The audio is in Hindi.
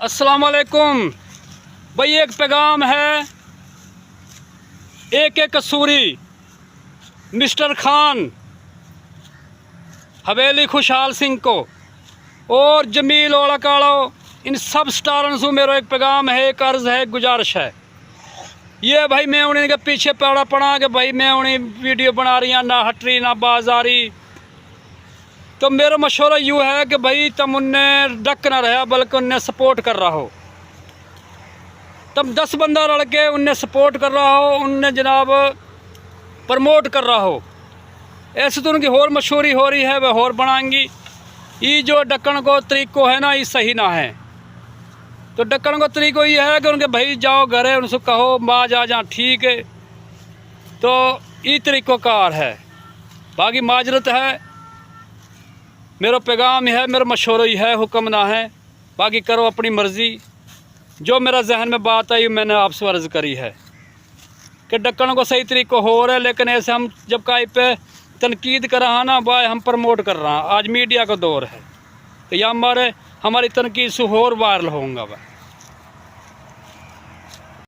अस्सलाम वालेकुम भाई। एक पैगाम है AK कसूरी, मिस्टर खान, हवेली खुशहाल सिंह को और जमील ओला कालो, इन सब स्टारन से मेरा एक पैगाम है, एक अर्ज़ है, एक गुजारिश है। ये भाई मैं उन्हें के पीछे पड़ा कि भाई मैं उन्हें वीडियो बना रही ना हटरी ना बाजारी। तो मेरा मशवरा यूँ है कि भाई तुम उन्हें डक ना रहा बल्कि उन्हें सपोर्ट कर रहा हो। तुम 10 बंदा रल के उन्हें सपोर्ट कर रहा हो, उन्हें जनाब प्रमोट कर रहा हो। ऐसे तो उनकी और मशहूरी हो रही है, वह और बनाएंगी। ये जो डकन को तरीको है ना, ये सही ना है। तो डकन को तरीको ये है कि उनके भाई जाओ घर है, उनसे कहो बाज आ जा, ठीक है। तो ये तरीक़ोकार है। बाकी माजरत है, मेरा पैगाम है, मेरा मशवरा ही है, हुक्म ना है। बाकी करो अपनी मर्ज़ी। जो मेरा जहन में बात आई मैंने आपसे अर्ज़ करी है कि डकन को सही तरीक़ा हो रहा है, लेकिन ऐसे हम जब काई पे तनकीद कर रहा ना भाई, हम प्रमोट कर रहा। आज मीडिया का दौर है तो यह हमारी तनकीद से और वायरल होगा।